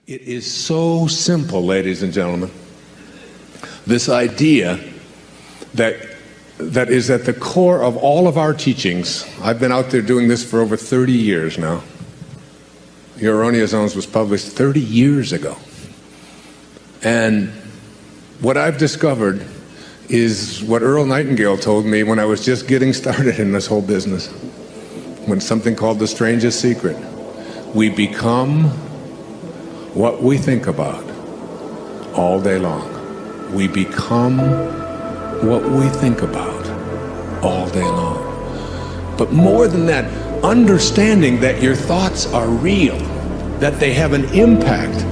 It is so simple, ladies and gentlemen. This idea that is at the core of all of our teachings. I've been out there doing this for over 30 years now. Your Erroneous Zones was published 30 years ago. And what I've discovered is what Earl Nightingale told me when I was just getting started in this whole business. When something called the strangest secret. We become what we think about all day long. We become what we think about all day long. But more than that, understanding that your thoughts are real, that they have an impact.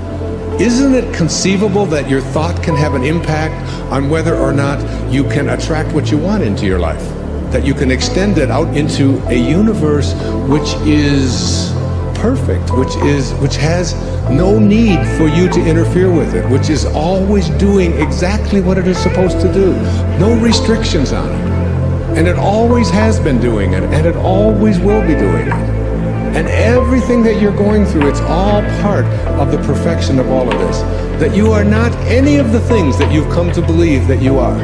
Isn't it conceivable that your thought can have an impact on whether or not you can attract what you want into your life? That you can extend it out into a universe which is perfect, which has no need for you to interfere with it, which is always doing exactly what it is supposed to do. No restrictions on it. And it always has been doing it, and it always will be doing it. And everything that you're going through, it's all part of the perfection of all of this. That you are not any of the things that you've come to believe that you are.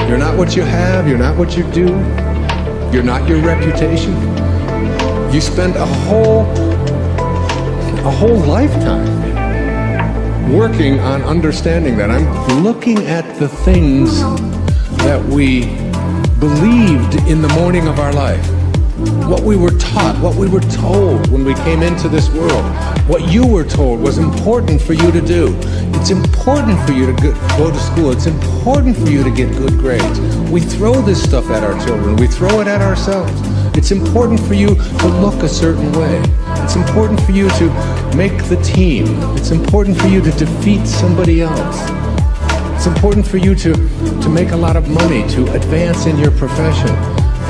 You're not what you have, you're not what you do, you're not your reputation. You spend a whole lifetime working on understanding that. I'm looking at the things that we believed in the morning of our life. What we were taught, what we were told when we came into this world, what you were told was important for you to do. It's important for you to go to school. It's important for you to get good grades. We throw this stuff at our children. We throw it at ourselves. It's important for you to look a certain way. It's important for you to make the team. It's important for you to defeat somebody else. It's important for you to make a lot of money, to advance in your profession.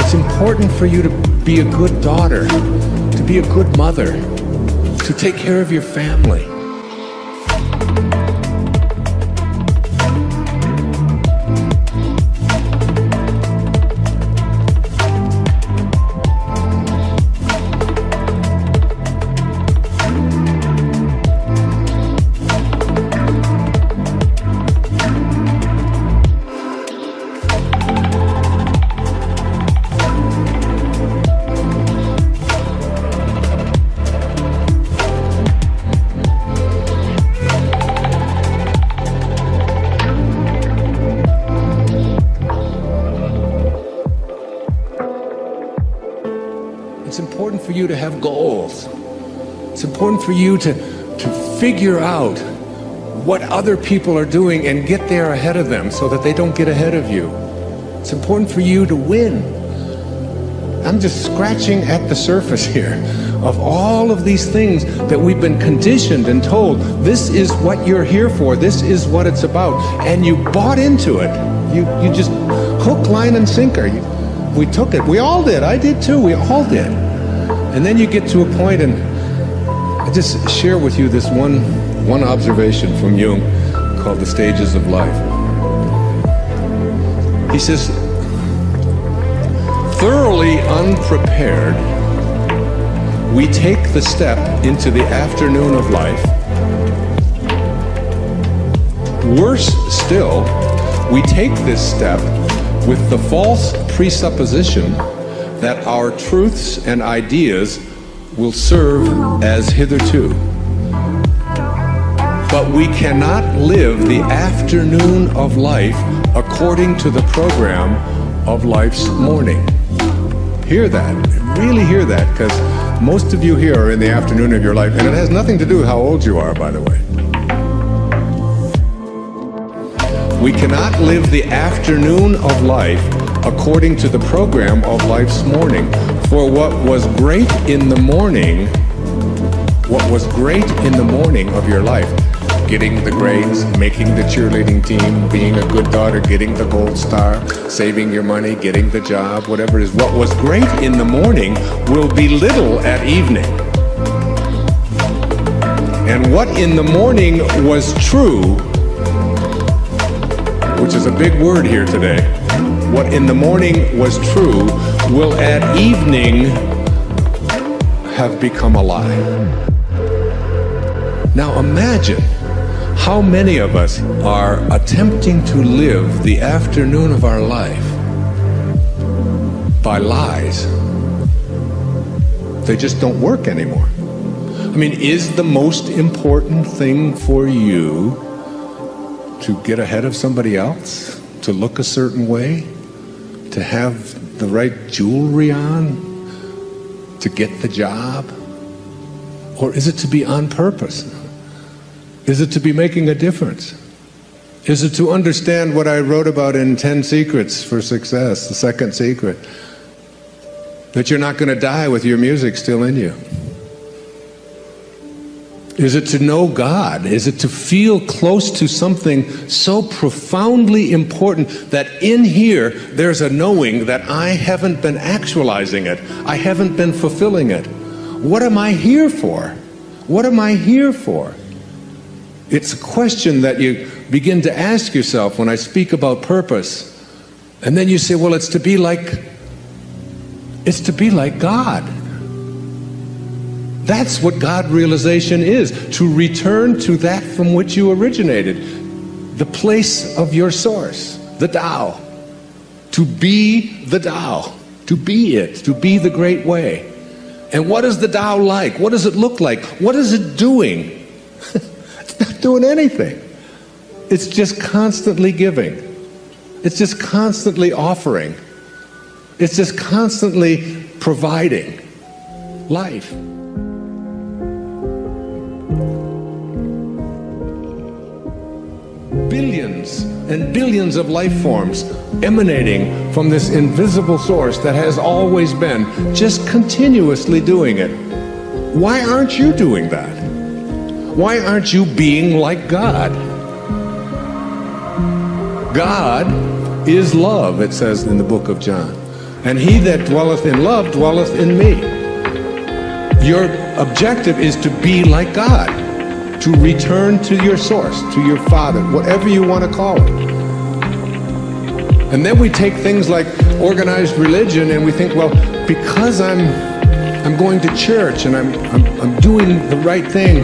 It's important for you to be a good daughter, to be a good mother, to take care of your family. It's important for you to have goals. It's important for you to figure out what other people are doing and get there ahead of them so that they don't get ahead of you. It's important for you to win. I'm just scratching at the surface here of all of these things that we've been conditioned and told, this is what you're here for, this is what it's about, and you bought into it. You just hook, line, and sinker. We took it. We all did. I did too. We all did. And then you get to a point, and I just share with you this one observation from Jung called the stages of life. He says, thoroughly unprepared, we take the step into the afternoon of life. Worse still, we take this step with the false presupposition that our truths and ideas will serve as hitherto. But we cannot live the afternoon of life according to the program of life's morning. Hear that, really hear that, because most of you here are in the afternoon of your life, and it has nothing to do with how old you are, by the way. We cannot live the afternoon of life according to the program of life's morning. For what was great in the morning, of your life, getting the grades, making the cheerleading team, being a good daughter, getting the gold star, saving your money, getting the job, whatever it is, what was great in the morning will be little at evening. And what in the morning was true, which is a big word here today, what in the morning was true will at evening have become a lie. Now imagine how many of us are attempting to live the afternoon of our life by lies. They just don't work anymore. I mean, is the most important thing for you to get ahead of somebody else? To look a certain way? To have the right jewelry on? To get the job? Or is it to be on purpose? Is it to be making a difference? Is it to understand what I wrote about in 10 Secrets for Success, the second secret? That you're not going to die with your music still in you. Is it to know God? Is it to feel close to something so profoundly important that in here there's a knowing that I haven't been actualizing it, I haven't been fulfilling it? What am I here for? What am I here for? It's a question that you begin to ask yourself when I speak about purpose. And then you say, well, it's to be like God. That's what God realization is, to return to that from which you originated, the place of your source, the Tao. To be the Tao, to be it, to be the great way. And what is the Tao like? What does it look like? What is it doing? It's not doing anything. It's just constantly giving. It's just constantly offering. It's just constantly providing life. Billions and billions of life forms emanating from this invisible source that has always been, just continuously doing it. Why aren't you doing that? Why aren't you being like God? God is love, it says in the book of John. And he that dwelleth in love dwelleth in me. Your objective is to be like God, to return to your source, to your Father, whatever you want to call it. And then we take things like organized religion and we think, well, because I'm going to church and I'm doing the right thing.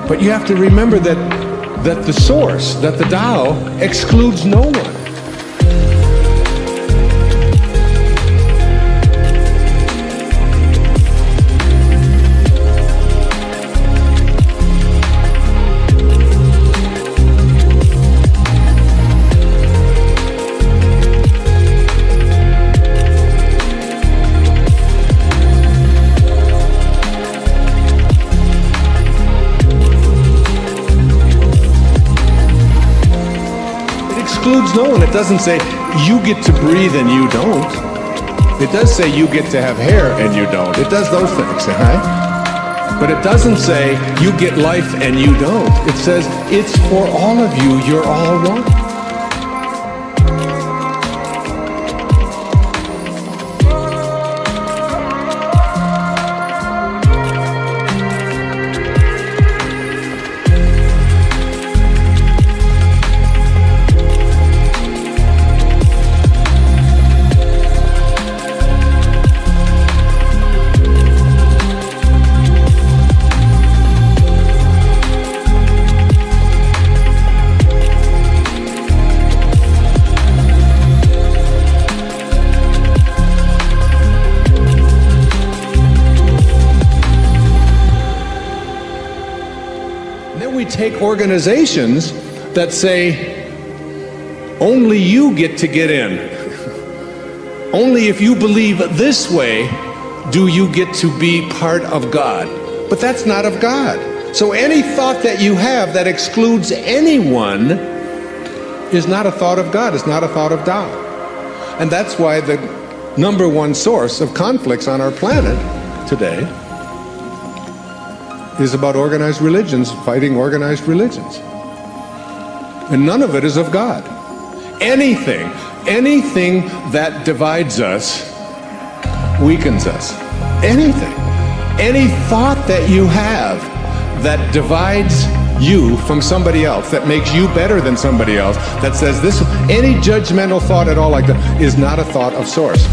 But you have to remember that the source, that the Tao, excludes no one. Excludes no one. It doesn't say you get to breathe and you don't. It does say you get to have hair and you don't. It does those things, right? But it doesn't say you get life and you don't. It says it's for all of you. You're all one. Take organizations that say only you get to get in. Only if you believe this way do you get to be part of God. But that's not of God. So any thought that you have that excludes anyone is not a thought of God. It's not a thought of Tao. And that's why the number one source of conflicts on our planet today is about organized religions fighting organized religions. And none of it is of God. Anything that divides us weakens us. Anything. Any thought that you have that divides you from somebody else, that makes you better than somebody else, that says this, any judgmental thought at all like that is not a thought of source.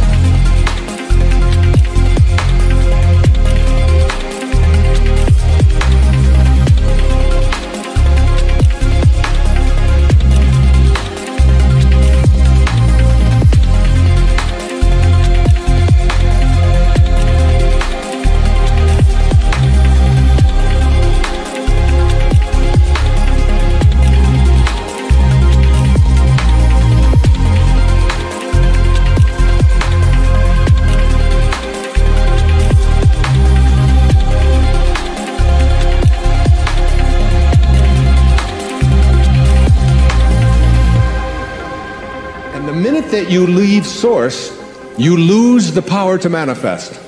moment that you leave source, you lose the power to manifest.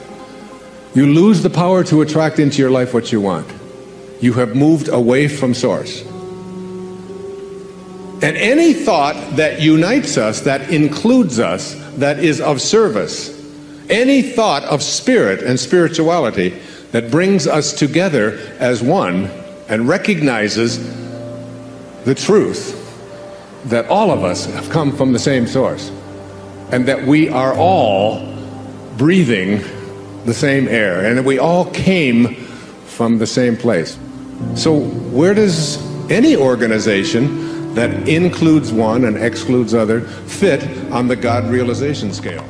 You lose the power to attract into your life what you want. You have moved away from source. And any thought that unites us, that includes us, that is of service, any thought of spirit and spirituality that brings us together as one and recognizes the truth that all of us have come from the same source and that we are all breathing the same air and that we all came from the same place. So where does any organization that includes one and excludes other fit on the God realization scale?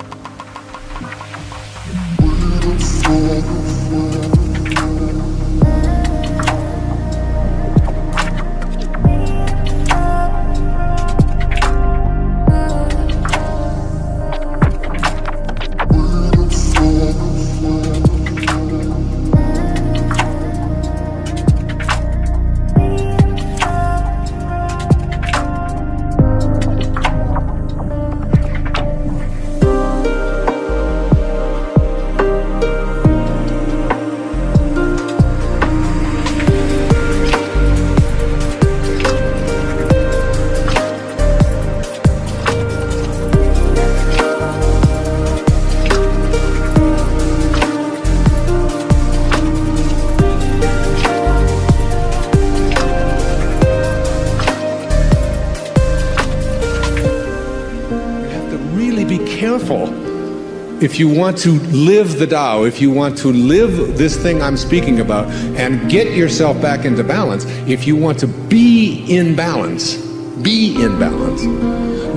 If you want to live the Tao, if you want to live this thing I'm speaking about and get yourself back into balance, if you want to be in balance,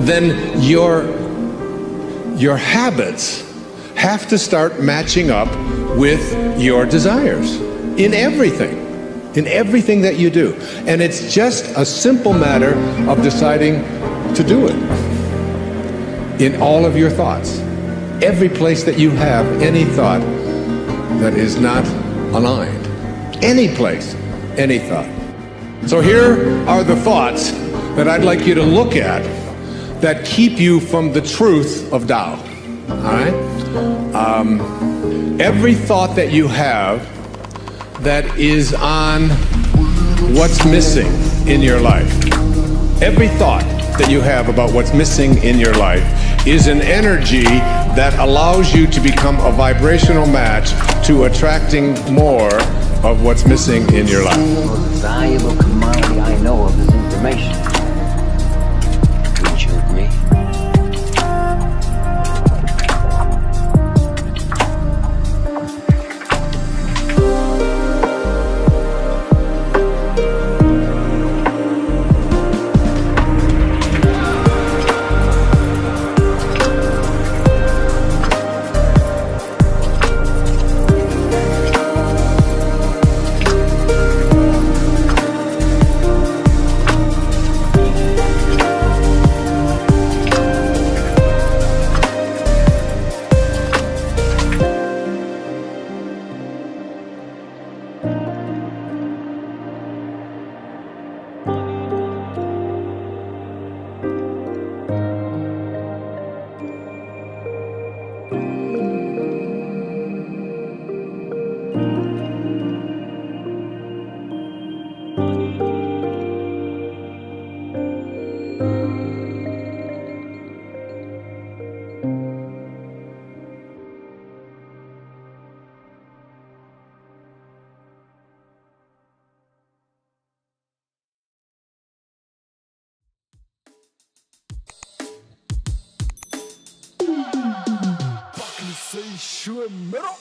then your habits have to start matching up with your desires in everything that you do. And it's just a simple matter of deciding to do it in all of your thoughts. Every place that you have any thought that is not aligned. Any place, any thought. So here are the thoughts that I'd like you to look at that keep you from the truth of Tao. All right? Every thought that you have that is on what's missing in your life. Every thought that you have about what's missing in your life is an energy that allows you to become a vibrational match to attracting more of what's missing in your life. The most valuable commodity I know of is information. Wouldn't you agree? Say sure, metal.